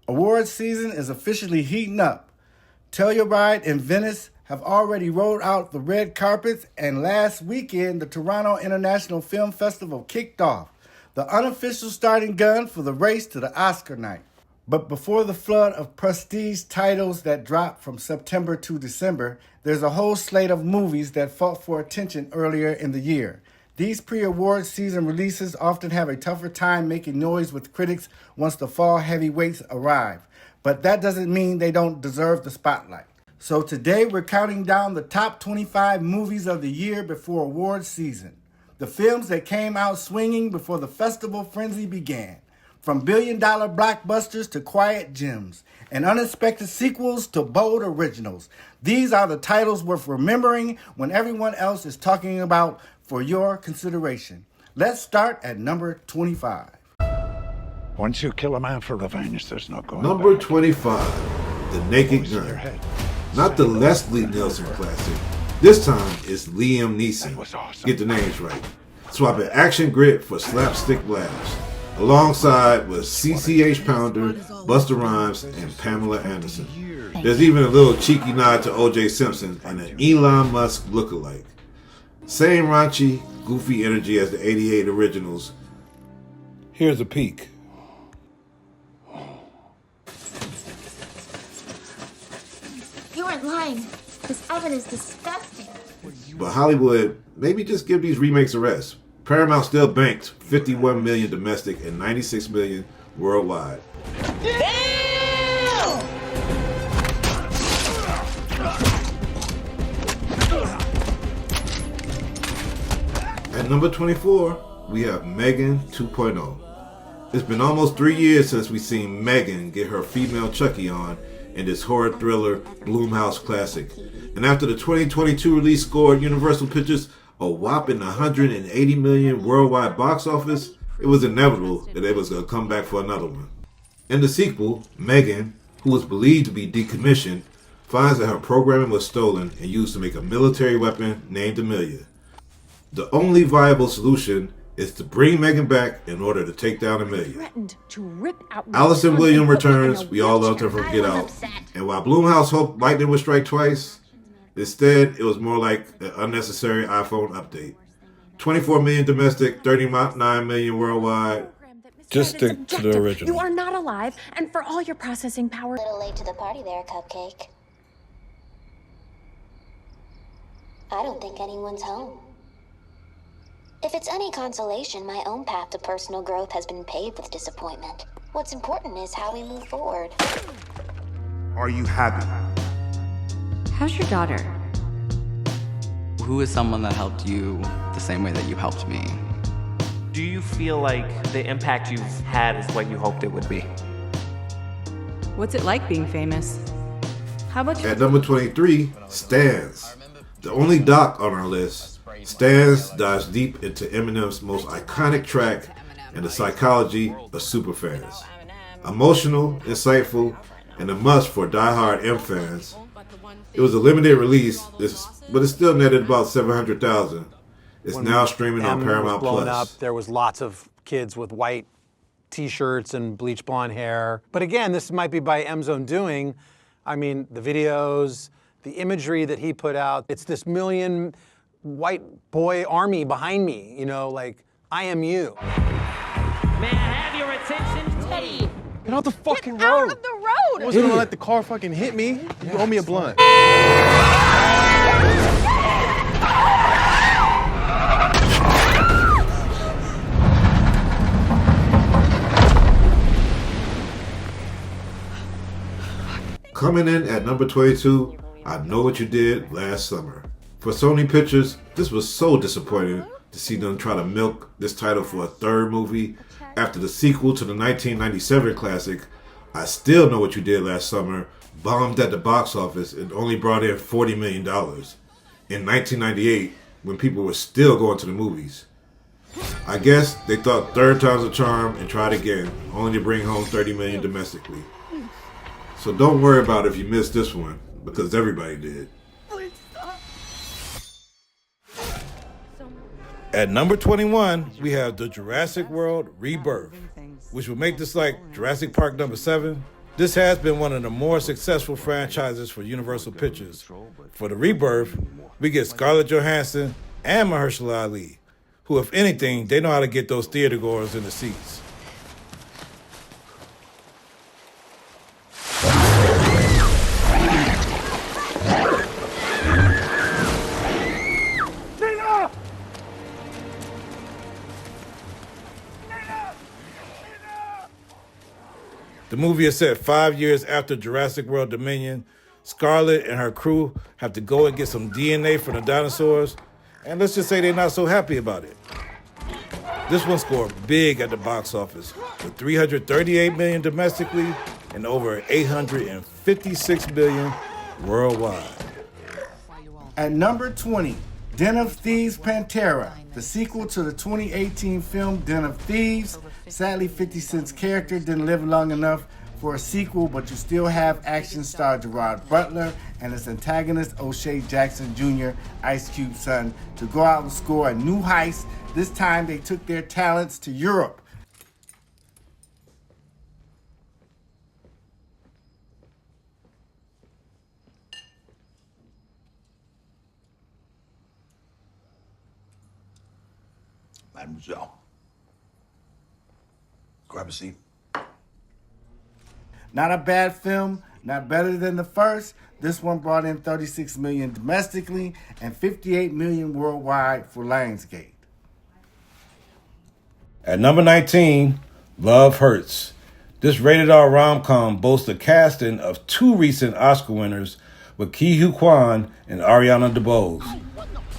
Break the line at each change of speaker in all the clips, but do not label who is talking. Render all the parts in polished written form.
Awards season is officially heating up. Telluride and Venice have already rolled out the red carpets, and last weekend the Toronto International Film Festival kicked off, the unofficial starting gun for the race to the Oscar night. But before the flood of prestige titles that drop from September to December, there's a whole slate of movies that fought for attention earlier in the year. These pre-award season releases often have a tougher time making noise with critics once the fall heavyweights arrive, but that doesn't mean they don't deserve the spotlight. So today we're counting down the top 25 movies of the year before awards season. The films that came out swinging before the festival frenzy began. From billion-dollar blockbusters to quiet gems, and unexpected sequels to bold originals. These are the titles worth remembering when everyone else is talking about for your consideration. Let's start at number 25.
Once you kill a man for revenge, there's no going
Number
back.
25, The Naked Gun. Not the Leslie Nielsen classic. This time it's Liam Neeson.
That was awesome.
Get the names right. Swapping action grit for slapstick laughs. Alongside with CCH Pounder, Busta Rhymes, and Pamela Anderson. There's even a little cheeky nod to O.J. Simpson and an Elon Musk lookalike. Same raunchy, goofy energy as the 88 originals. Here's a peek.
You aren't lying. This oven is disgusting.
But Hollywood, maybe just give these remakes a rest. Paramount still banked 51 million domestic and 96 million worldwide. At number 24, we have Megan 2.0. It's been almost 3 years since we've seen Megan get her female Chucky on in this horror thriller Blumhouse classic. And after the 2022 release scored Universal Pictures a whopping 180 million worldwide box office, it was inevitable that they was going to come back for another one. In the sequel, Megan, who was believed to be decommissioned, finds that her programming was stolen and used to make a military weapon named Amelia. The only viable solution is to bring Megan back in order to take down Amelia. Allison Williams returns. We all loved her from Get Out. And while Blumhouse hoped lightning would strike twice, instead it was more like an unnecessary iPhone update. 24 million domestic, 39 million worldwide.
Just stick to the original.
You are not alive, and for all your processing power...
A little late to the party there, Cupcake. I don't think anyone's home. If it's any consolation, my own path to personal growth has been paved with disappointment. What's important is how we move forward.
Are you happy?
How's your daughter?
Who is someone that helped you the same way that you helped me?
Do you feel like the impact you've had is what you hoped it would be?
What's it like being famous? How about you?
At number 23, Stans. The only doc on our list, Stans dives deep into Eminem's most iconic track and the psychology of superfans. Emotional, insightful, and a must for diehard M fans. It was a limited release, but it still netted about 700,000. It's now streaming on Paramount Plus.
Up, there was lots of kids with white t-shirts and bleach blonde hair. But again, this might be by M's own doing. I mean, the videos, the imagery that he put out, it's this million white boy army behind me, you know, like, I am you.
May I have your attention, Teddy?
Get out the fucking
Get
road.
out of the road!
I wasn't gonna let the car fucking hit me. You owe me a blunt.
Coming in at number 22, I Know What You Did Last Summer. For Sony Pictures, this was so disappointing to see them try to milk this title for a third movie after the sequel to the 1997 classic, I Still Know What You Did Last Summer, bombed at the box office and only brought in $40 million in 1998 when people were still going to the movies. I guess they thought third time's a charm and tried again, only to bring home $30 million domestically. So don't worry about if you missed this one, because everybody did. At number 21, we have the Jurassic World Rebirth, which will make this like Jurassic Park number 7. This has been one of the more successful franchises for Universal Pictures. For the rebirth, we get Scarlett Johansson and Mahershala Ali, who, if anything, they know how to get those theater goers in the seats. The movie is set 5 years after Jurassic World Dominion. Scarlett and her crew have to go and get some DNA from the dinosaurs, and let's just say they're not so happy about it. This one scored big at the box office, with $338 million domestically and over $856 million worldwide.
At number 20, Den of Thieves Pantera, the sequel to the 2018 film Den of Thieves. Sadly, 50 Cent's character didn't live long enough for a sequel, but you still have action star Gerard Butler and his antagonist O'Shea Jackson Jr., Ice Cube's son, to go out and score a new heist. This time they took their talents to Europe.
Mademoiselle, grab a seat.
Not a bad film, not better than the first. This one brought in $36 million domestically and $58 million worldwide for Lionsgate.
At number 19, Love Hurts. This rated R rom-com boasts a casting of two recent Oscar winners with Ke Huy Quan and Ariana DeBose,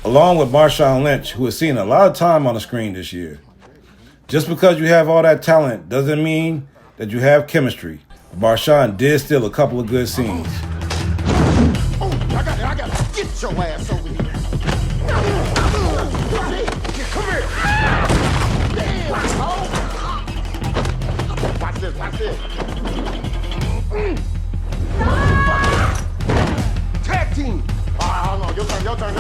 along with Marshawn Lynch, who has seen a lot of time on the screen this year. Just because you have all that talent doesn't mean that you have chemistry. Marshawn did steal a couple of good scenes.
Oh, I got it. Get your ass over here. Come here. Damn, watch this, watch this. Tag team. Hold on, your turn.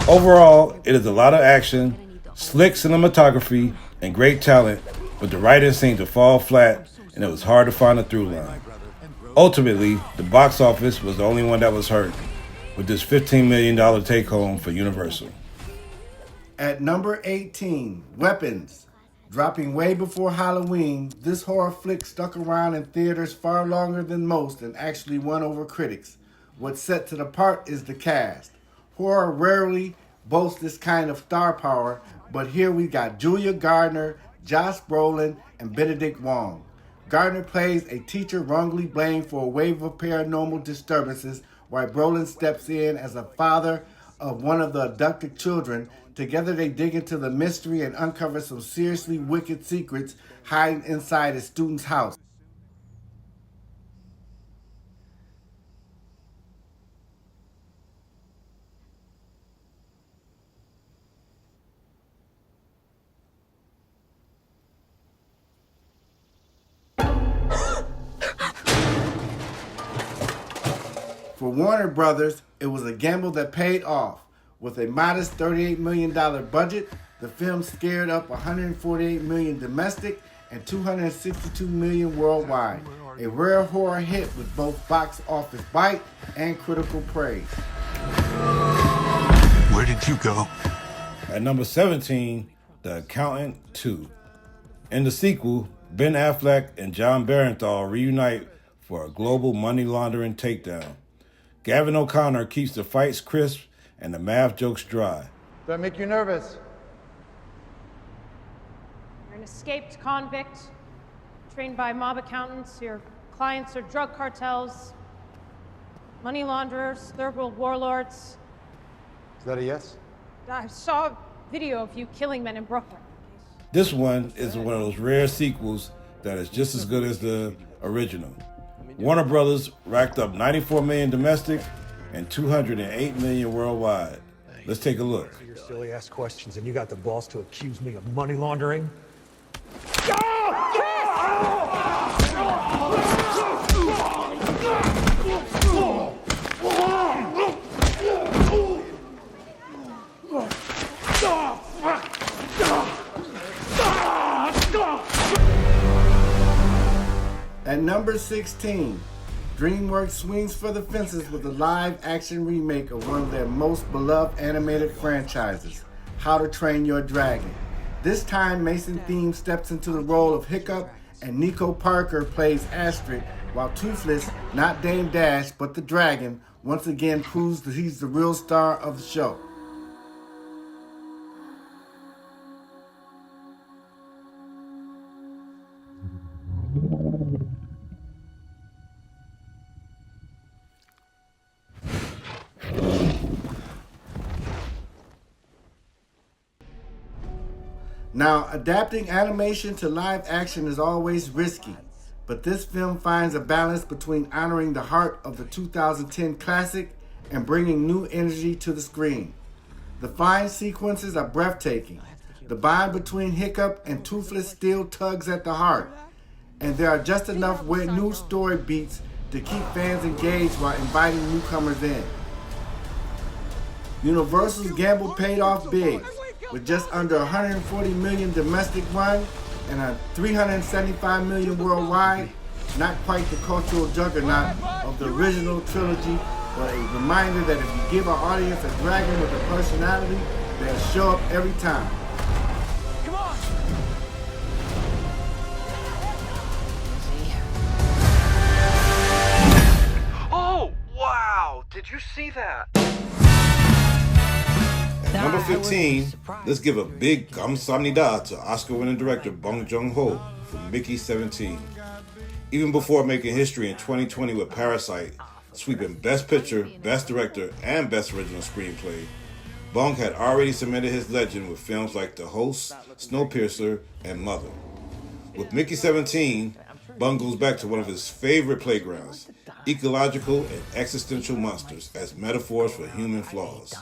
Overall, it is a lot of action, slick cinematography, and great talent, but the writing seemed to fall flat, and it was hard to find a through line. Ultimately, the box office was the only one that was hurt, with this $15 million take-home for Universal.
At number 18, Weapons. Dropping way before Halloween, this horror flick stuck around in theaters far longer than most and actually won over critics. What sets it apart is the cast. Horror rarely boasts this kind of star power, but here we got Julia Garner, Josh Brolin, and Benedict Wong. Garner plays a teacher wrongly blamed for a wave of paranormal disturbances, while Brolin steps in as a father of one of the abducted children. Together they dig into the mystery and uncover some seriously wicked secrets hiding inside a student's house. For Warner Brothers, it was a gamble that paid off. With a modest $38 million budget, the film scared up $148 million domestic and $262 million worldwide. A rare horror hit with both box office bite and critical praise.
Where did you go?
At number 17, The Accountant 2. In the sequel, Ben Affleck and John Barenthal reunite for a global money laundering takedown. Gavin O'Connor keeps the fights crisp and the math jokes dry.
Does that make you nervous?
You're an escaped convict, trained by mob accountants. Your clients are drug cartels, money launderers, third world warlords.
Is that a yes?
I saw a video of you killing men in Brooklyn.
This one is one of those rare sequels that is just as good as the original. Warner Brothers racked up $94 million domestic and $208 million worldwide. Let's take a look.
Your silly ass questions, and you got the balls to accuse me of money laundering?
At number 16, DreamWorks swings for the fences with a live-action remake of one of their most beloved animated franchises, How to Train Your Dragon. This time, Mason Theme steps into the role of Hiccup, and Nico Parker plays Astrid, while Toothless, not Dame Dash, but the dragon, once again proves that he's the real star of the show. Now, adapting animation to live action is always risky, but this film finds a balance between honoring the heart of the 2010 classic and bringing new energy to the screen. The fine sequences are breathtaking. The bond between Hiccup and Toothless still tugs at the heart, and there are just enough new story beats to keep fans engaged while inviting newcomers in. Universal's gamble paid off big, with just under 140 million domestic run and a 375 million worldwide. Not quite the cultural juggernaut of the original trilogy, but a reminder that if you give our audience a dragon with a personality, they'll show up every time.
Come on!
Oh, wow! Did you see that?
At number 15, let's give a big kamsahamnida to Oscar-winning director Bong Joon-ho for Mickey 17. Even before making history in 2020 with Parasite, sweeping Best Picture, Best Director, and Best Original Screenplay, Bong had already cemented his legend with films like The Host, Snowpiercer, and Mother. With Mickey 17, Bong goes back to one of his favorite playgrounds, ecological and existential monsters as metaphors for human flaws.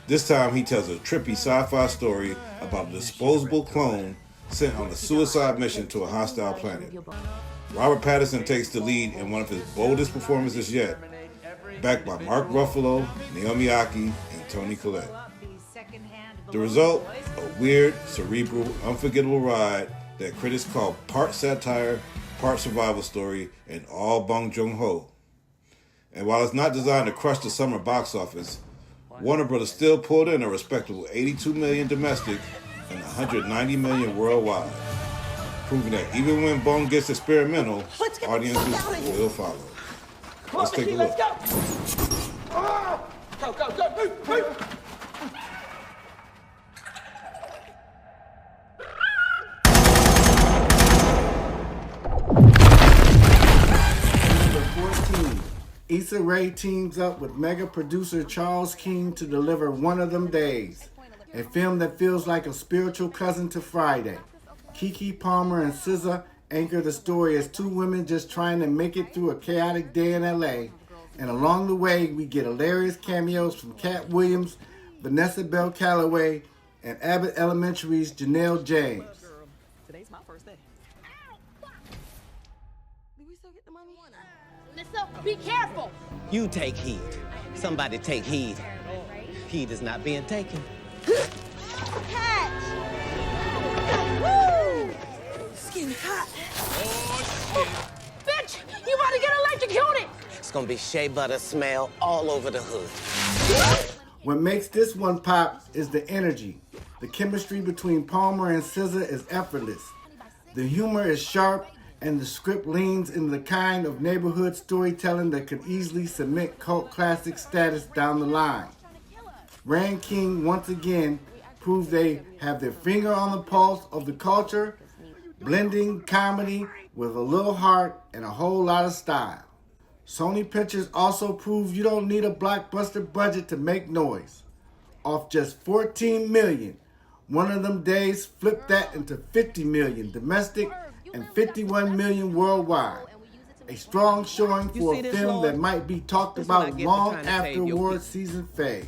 This time he tells a trippy sci-fi story about a disposable clone sent on a suicide mission to a hostile planet. Robert Pattinson takes the lead in one of his boldest performances yet, backed by Mark Ruffalo, Naomi Aki, and Toni Collette. The result, a weird, cerebral, unforgettable ride that critics call part satire, part survival story, and all Bong Joon-ho. And while it's not designed to crush the summer box office, Warner Brothers still pulled in a respectable 82 million domestic and 190 million worldwide, proving that even when Bong gets experimental, audiences will follow. Let's take a look.
Go, go, go, move, move!
Number 14. Issa Rae teams up with mega producer Charles King to deliver One of Them Days, a film that feels like a spiritual cousin to Friday. Keke Palmer and SZA anchor the story as two women just trying to make it through a chaotic day in LA, and along the way we get hilarious cameos from Cat Williams, Vanessa Bell Calloway, and Abbott Elementary's Janelle James.
Today's my first day.
Did we still get the money?
Listen, be careful.
You take heed. Somebody take heed. Heed is not being taken.
Catch! Woo! It's getting hot.
Bitch, you about to get electrocuted.
It's gonna be shea butter smell all over the hood.
What makes this one pop is the energy. The chemistry between Palmer and SZA is effortless. The humor is sharp, and the script leans into the kind of neighborhood storytelling that could easily cement cult classic status down the line. Rand King once again proved they have their finger on the pulse of the culture, blending comedy with a little heart and a whole lot of style. Sony Pictures also proved you don't need a blockbuster budget to make noise. Off just 14 million, One of Them Days flipped that into 50 million domestic and 51 million worldwide. A strong showing for a film that might be talked about long after award season fades.